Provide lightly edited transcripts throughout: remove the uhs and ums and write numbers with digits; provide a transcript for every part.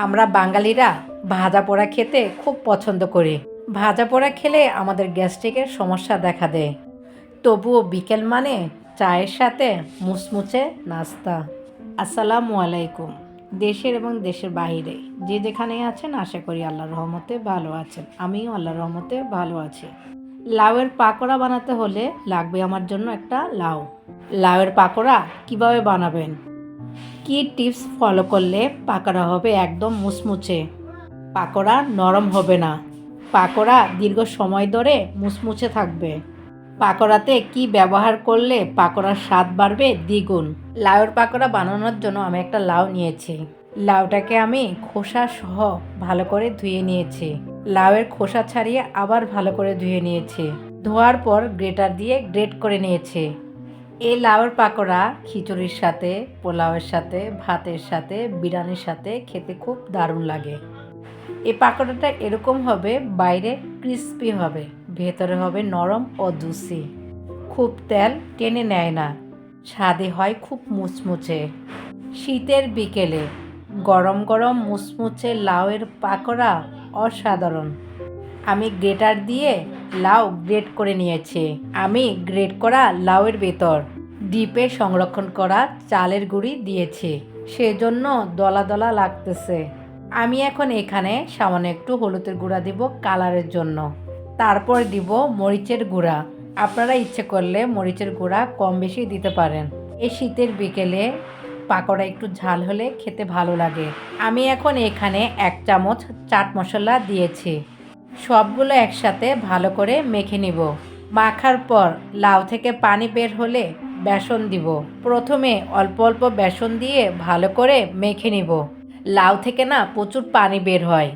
আমরা বাঙালিরা ভাজা পোড়া খেতে খুব পছন্দ করি। ভাজা পোড়া খেলে আমাদের গ্যাস্ট্রিকের সমস্যা দেখা দেয়। তবুও বিকেল মানে চায়ের সাথে মুচমুচে নাস্তা। আসসালামু আলাইকুম। দেশের এবং দেশের বাইরে যে যেখানেই আছেন আশা করি আল্লাহর রহমতে ভালো আছেন। আমিও আল্লাহর রহমতে ভালো আছি। লাউয়ের পাকোড়া বানাতে হলে লাগবে আমার জন্য একটা লাউ। লাউয়ের পাকোড়া কিভাবে বানাবেন, কি টিপস ফলো করলে পাকোড়া হবে একদম মুচমুচে, পাকোড়া নরম হবে না, পাকোড়া দীর্ঘ সময় ধরে মুচমুচে থাকবে, পাকোড়াতে কি ব্যবহার করলে পাকোড়ার স্বাদ বাড়বে দ্বিগুণ। লাউয়ের পাকোড়া বানানোর জন্য আমি একটা লাউ নিয়েছি। লাউটাকে আমি খোসা সহ ভালো করে ধুয়ে নিয়েছি। লাউয়ের খোসা ছাড়িয়ে আবার ভালো করে ধুয়ে নিয়েছি। ধোয়ার পর গ্রেটার দিয়ে গ্রেট করে নিয়েছি। এই লাউয়ের পাকোড়া খিচুড়ির সাথে, পোলাওয়ের সাথে, ভাতের সাথে, বিরিয়ানির সাথে খেতে খুব দারুণ লাগে। এই পাকোড়াটা এরকম হবে, বাইরে ক্রিস্পি হবে, ভেতরে হবে নরম ও জুসি। খুব তেল টেনে নেয় না, স্বাদে হয় খুব মুচমুচে। শীতের বিকেলে গরম গরম মুচমুচে লাউয়ের পাকোড়া অসাধারণ। আমি গ্রেটার দিয়ে লাউ গ্রেট করে নিয়েছি। আমি গ্রেট করা লাউয়ের ভেতর ডিপে সংরক্ষণ করা চালের গুঁড়ি দিয়েছি, সেজন্য দলা দলা লাগতেছে। আমি এখন এখানে সামান্য একটু হলুদের গুঁড়া দিব কালারের জন্য, তারপর দিব মরিচের গুঁড়া। আপনারা ইচ্ছে করলে মরিচের গুঁড়া কম বেশি দিতে পারেন। এই শীতের বিকেলে পাকোড়া একটু ঝাল হলে খেতে ভালো লাগে। আমি এখন এখানে 1 চামচ চাট মশলা দিয়েছি। সবগুলো একসাথে ভালো করে মেখে নিব। মাখার পর লাউ থেকে পানি বের হলে বেসন দিব। প্রথমে অল্প অল্প বেসন দিয়ে ভালো করে মেখে নিব। লাউ থেকে না প্রচুর পানি বের হয়।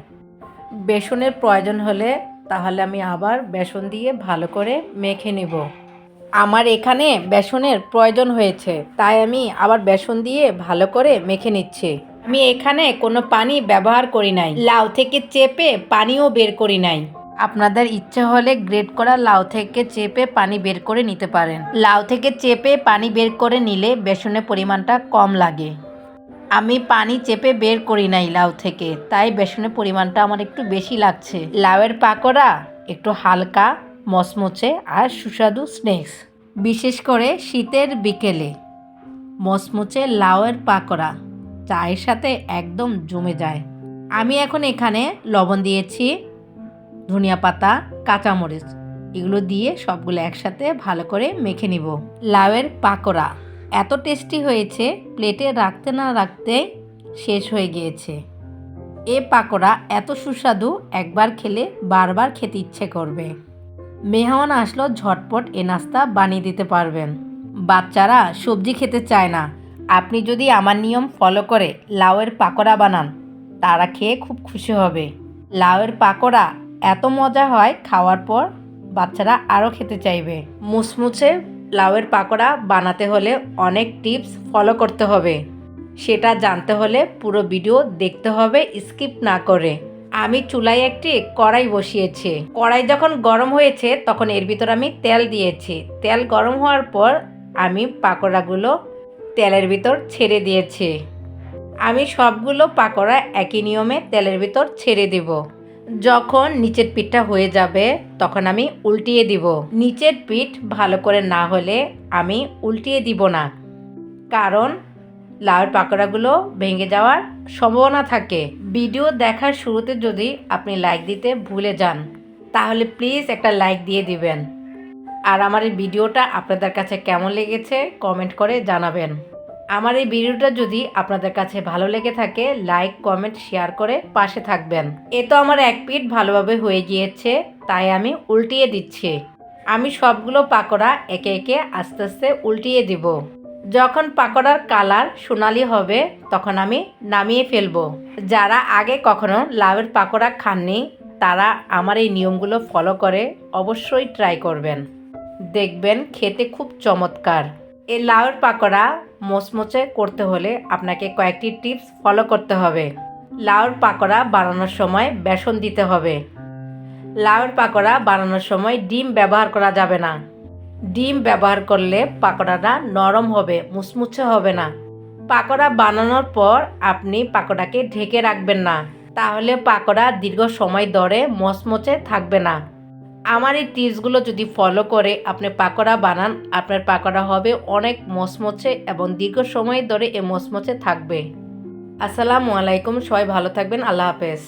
বেসনের প্রয়োজন হলে তাহলে আমি আবার বেসন দিয়ে ভালো করে মেখে নিব। আমার এখানে বেসনের প্রয়োজন হয়েছে, তাই আমি আবার বেসন দিয়ে ভালো করে মেখে নিচ্ছি। আমি এখানে কোনো পানি ব্যবহার করি নাই, লাউ থেকে চেপে পানিও বের করি নাই। আপনাদের ইচ্ছে হলে গ্রেট করা লাউ থেকে চেপে পানি বের করে নিতে পারেন। লাউ থেকে চেপে পানি বের করে নিলে বেসনের পরিমাণটা কম লাগে। আমি পানি চেপে বের করি নাই লাউ থেকে, তাই বেসনের পরিমাণটা আমার একটু বেশি লাগছে। লাউয়ের পাকোড়া একটু হালকা, মচমচে আর সুস্বাদু স্ন্যাক্স। বিশেষ করে শীতের বিকেলে মচমচে লাউয়ের পাকোড়া চায়ের সাথে একদম জমে যায়। আমি এখন এখানে লবণ দিয়েছি, ধনিয়া পাতা, কাঁচামরিচ, এগুলো দিয়ে সবগুলো একসাথে ভালো করে মেখে নিব। লাউয়ের পাকোড়া এত টেস্টি হয়েছে, প্লেটে রাখতে না রাখতেই শেষ হয়ে গিয়েছে। এ পাকোড়া এত সুস্বাদু, একবার খেলে বারবার খেতে ইচ্ছে করবে। মেহমান আসলেও ঝটপট এ নাস্তা বানিয়ে দিতে পারবেন। বাচ্চারা সবজি খেতে চায় না, আপনি যদি আমার নিয়ম ফলো করে লাউয়ের পাকোড়া বানান, তারা খেয়ে খুব খুশি হবে। লাউয়ের পাকোড়া এত মজা হয়, খাওয়ার পর বাচ্চারা আরও খেতে চাইবে। মুচমুচে লাউয়ের পাকোড়া বানাতে হলে অনেক টিপস ফলো করতে হবে। সেটা জানতে হলে পুরো ভিডিও দেখতে হবে স্কিপ না করে। আমি চুলায় একটি কড়াই বসিয়েছি। কড়াই যখন গরম হয়েছে তখন এর ভিতর আমি তেল দিয়েছি। তেল গরম হওয়ার পর আমি পাকোড়াগুলো তেলের ভিতর ছেড়ে দিয়েছি। আমি সবগুলো পাকোড়া একই নিয়মে তেলের ভিতর ছেড়ে দেব। যখন নিচের পিঠটা হয়ে যাবে তখন আমি উল্টিয়ে দিব। নিচের পিঠ ভালো করে না হলে আমি উল্টিয়ে দিব না, কারণ লাউয়ের পাকোড়াগুলো ভেঙে যাওয়ার সম্ভাবনা থাকে। ভিডিও দেখার শুরুতে যদি আপনি লাইক দিতে ভুলে যান, তাহলে প্লিজ একটা লাইক দিয়ে দিবেন। আর আমার এই ভিডিওটা আপনাদের কাছে কেমন লেগেছে কমেন্ট করে জানাবেন। আমার এই ভিডিওটা যদি আপনাদের কাছে ভালো লেগে থাকে, লাইক, কমেন্ট, শেয়ার করে পাশে থাকবেন। এ তো আমার এক পিঠ ভালোভাবে হয়ে গিয়েছে, তাই আমি উল্টিয়ে দিচ্ছি। আমি সবগুলো পাকোড়া একে একে আস্তে আস্তে উল্টিয়ে দিব। যখন পাকোড়ার কালার সোনালি হবে তখন আমি নামিয়ে ফেলবো। যারা আগে কখনো লাউয়ের পাকোড়া খাননি, তারা আমার এই নিয়মগুলো ফলো করে অবশ্যই ট্রাই করবেন, দেখবেন খেতে খুব চমৎকার। এই লাউয়ের পাকোড়া মোচমোচে করতে হলে আপনাকে কয়েকটি টিপস ফলো করতে হবে। লাউয়ের পাকোড়া বানানোর সময় বেসন দিতে হবে। লাউয়ের পাকোড়া বানানোর সময় ডিম ব্যবহার করা যাবে না। ডিম ব্যবহার করলে পাকোড়াটা নরম হবে, মুচমুচে হবে না, পাকোড়া বানানোর পর আপনি পাকোড়াকে ঢেকে রাখবেন না, তাহলে পাকোড়া দীর্ঘ সময় ধরে মচমচে থাকবে না। আমার এই টিপসগুলো যদি ফলো করে আপনি পাকোড়া বানান, আপনার পাকোড়া হবে অনেক মচমচে এবং দীর্ঘ সময় ধরে এ মচমচে থাকবে। আসসালামু আলাইকুম, সবাই ভালো থাকবেন। আল্লাহ হাফেজ।